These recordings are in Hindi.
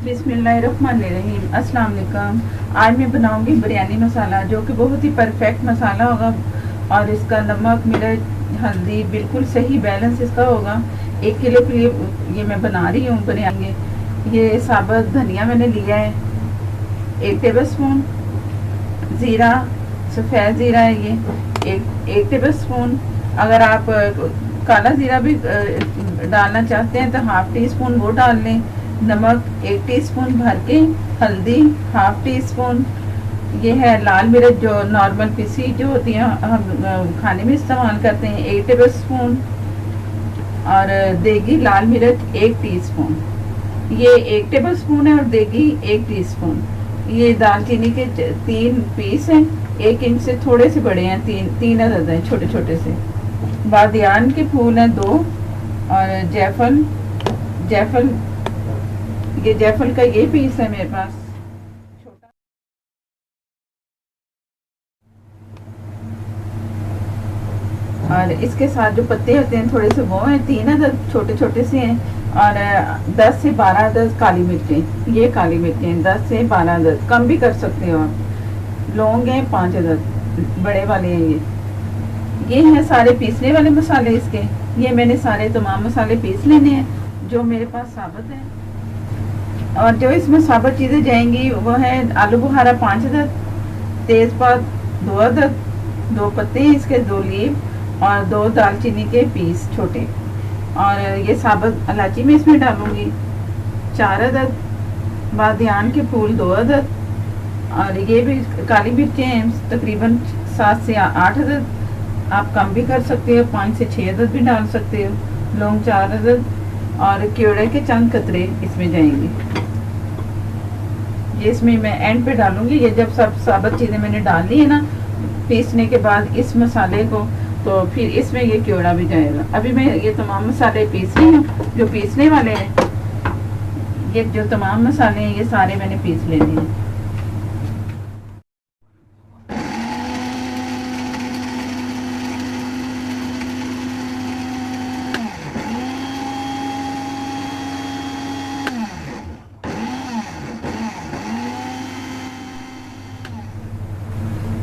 बिस्मिल्लाहिर्रहमानिर्रहीम। अस्सलाम वालेकुम। आज मैं बनाऊंगी बिरयानी मसाला, जो कि बहुत ही परफेक्ट मसाला होगा और इसका नमक, मिर्च, हल्दी बिल्कुल सही बैलेंस इसका होगा। 1 किलो के लिए ये मैं बना रही हूँ बिरयानी। ये साबुत धनिया मैंने लिया है, 1 टेबल स्पून। ज़ीरा, सफ़ेद ज़ीरा है ये, एक टेबल स्पून। अगर आप काला ज़ीरा भी डालना चाहते हैं तो हाफ़ टी स्पून वो डाल लें। नमक 1 टीस्पून भर के, हल्दी हाफ़ टी स्पून। ये है लाल मिर्च जो नॉर्मल पीसी जो होती है हम खाने में इस्तेमाल करते हैं, 1 टेबल स्पून। और देगी लाल मिर्च 1 टीस्पून। ये 1 टेबल स्पून है और देगी 1 टीस्पून। ये दालचीनी के 3 पीस हैं, 1 इंच से थोड़े से बड़े हैं, तीन अदद हैं छोटे छोटे से। बादियान के फूल हैं 2। और जायफल ये जायफल का ये पीस है मेरे पास छोटा। और इसके साथ जो पत्ते होते हैं थोड़े से वो हैं, 3 अदद छोटे छोटे से हैं। और 10 से 12 अदद काली मिर्चें, ये काली मिर्चें 10 से 12 अदद, कम भी कर सकते हो आप। लौंग हैं 5 अदद, बड़े वाले हैं ये हैं सारे पीसने वाले मसाले इसके। ये मैंने सारे तमाम मसाले पीस लेने हैं जो मेरे पास साबुत हैं। और जो इसमें साबुत चीज़ें जाएंगी वो है आलू बुखारा 5 अदद, तेज़पात 2 अदद, 2 पत्ते हैं इसके, 2 लीव और 2 दालचीनी के पीस छोटे। और ये साबुत इलायची में इसमें डालूंगी 4 अदद, बादियान के फूल 2 अदद। और ये भी काली मिर्चें हैं तकरीबन 7 से 8 अदद, आप कम भी कर सकते हो, 5 से 6 अदद भी डाल सकते हो। लौंग 4 अदद और केवड़े के चंद कतरे इसमें जाएंगे। ये इसमें मैं एंड पे डालूंगी। ये जब सब साबुत चीज़ें मैंने डाल ली है ना पीसने के बाद इस मसाले को, तो फिर इसमें ये केवड़ा भी जाएगा। अभी मैं ये तमाम मसाले पीस रही हूँ जो पीसने वाले हैं। ये जो तमाम मसाले हैं ये सारे मैंने पीस लेने हैं।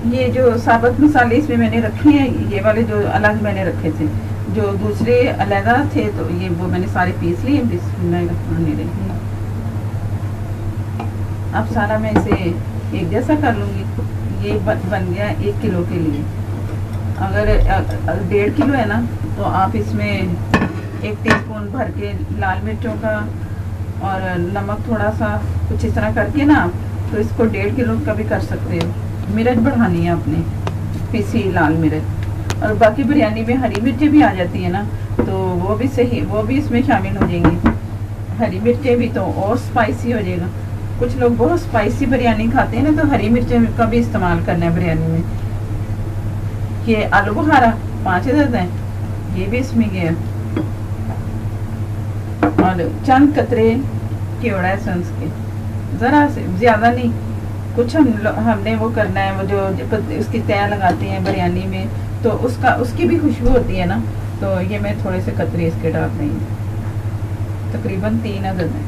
ये जो साबुत मसाले इसमें मैंने रखे हैं, ये वाले जो अलग मैंने रखे थे, जो दूसरे अलग थे, तो ये वो मैंने सारे पीस लिए। बिस्मिल्लाहिर्रहमानिर्रहीम। अब सारा मैं इसे एक जैसा कर लूँगी। ये बन गया 1 किलो के लिए। अगर 1.5 किलो है ना तो आप इसमें 1 टीस्पून भर के लाल मिर्चों का और नमक थोड़ा सा कुछ इस तरह करके ना, तो इसको 1.5 किलो का भी कर सकते हो। मिर्च बढ़ानी है अपने, पीसी लाल मिर्च। और बाकी बिरयानी में हरी मिर्चें भी आ जाती है ना, तो वो भी सही, वो भी इसमें शामिल हो जाएंगी। हरी मिर्चें भी तो और स्पाइसी हो जाएगा। कुछ लोग बहुत स्पाइसी बिरयानी खाते हैं ना, तो हरी मिर्चें का भी इस्तेमाल करना है बिरयानी में। ये आलू बुखारा 5 अदद हैं, ये भी इसमें गया। और चंद कतरे केवड़ा एसेंस के, ज़रा से, ज़्यादा नहीं। कुछ हमने वो करना है, वो जो उसकी तय लगाते हैं बिरयानी में, तो उसकी भी खुशबू होती है ना, तो ये मैं थोड़े से कतरे इसके डाल रही हूँ। तकरीबन 3 अदद हैं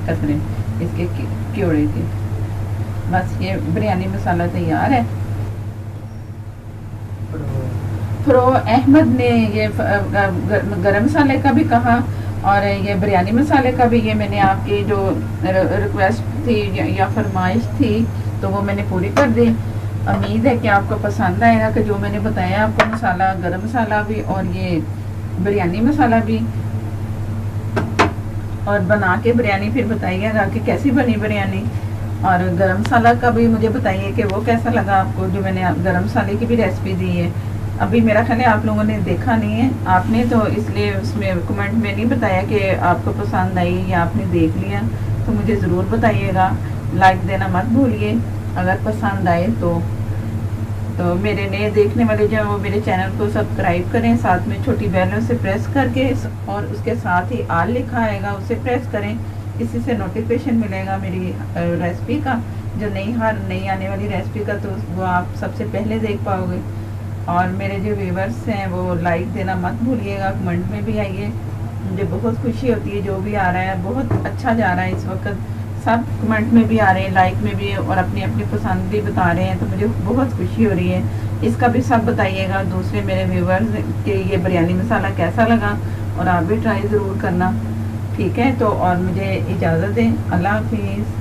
कतरे इसके केवड़े के। बस ये बिरयानी मसाला तैयार है। फरो अहमद ने ये गरम मसाले का भी कहा और ये बिरयानी मसाले का भी। ये मैंने आपकी जो रिक्वेस्ट थी या फरमाइश थी तो वो मैंने पूरी कर दी। उम्मीद है कि आपको पसंद आएगा कि जो मैंने बताया आपको, मसाला, गरम मसाला भी और ये बिरयानी मसाला भी। और बना के बिरयानी फिर बताइएगा कि कैसी बनी बिरयानी। और गरम मसाला का भी मुझे बताइए कि वो कैसा लगा आपको, जो मैंने गरम मसाले की भी रेसिपी दी है। अभी मेरा ख्याल है आप लोगों ने देखा नहीं है, आपने तो इसलिए उसमें कमेंट में नहीं बताया कि आपको पसंद आई या आपने देख लिया, तो मुझे ज़रूर बताइएगा। लाइक देना मत भूलिए अगर पसंद आए तो मेरे नए देखने वाले जो वो मेरे चैनल को सब्सक्राइब करें, साथ में छोटी बेल से प्रेस करके, और उसके साथ ही आल लिखा आएगा उसे प्रेस करें। इसी से नोटिफिकेशन मिलेगा मेरी रेसिपी का, जो नई आने वाली रेसिपी का, तो वो आप सबसे पहले देख पाओगे। और मेरे जो व्यूवर्स हैं वो लाइक देना मत भूलिएगा, कमेंट में भी आइए। मुझे बहुत खुशी होती है, जो भी आ रहा है बहुत अच्छा जा रहा है इस वक्त। सब कमेंट में भी आ रहे हैं, लाइक में भी, और अपनी अपनी पसंद भी बता रहे हैं, तो मुझे बहुत खुशी हो रही है। इसका भी सब बताइएगा दूसरे मेरे व्यूवर्स कि ये बिरयानी मसाला कैसा लगा, और आप भी ट्राई ज़रूर करना, ठीक है। तो और मुझे इजाज़त दें, अल्लाह हाफिज़।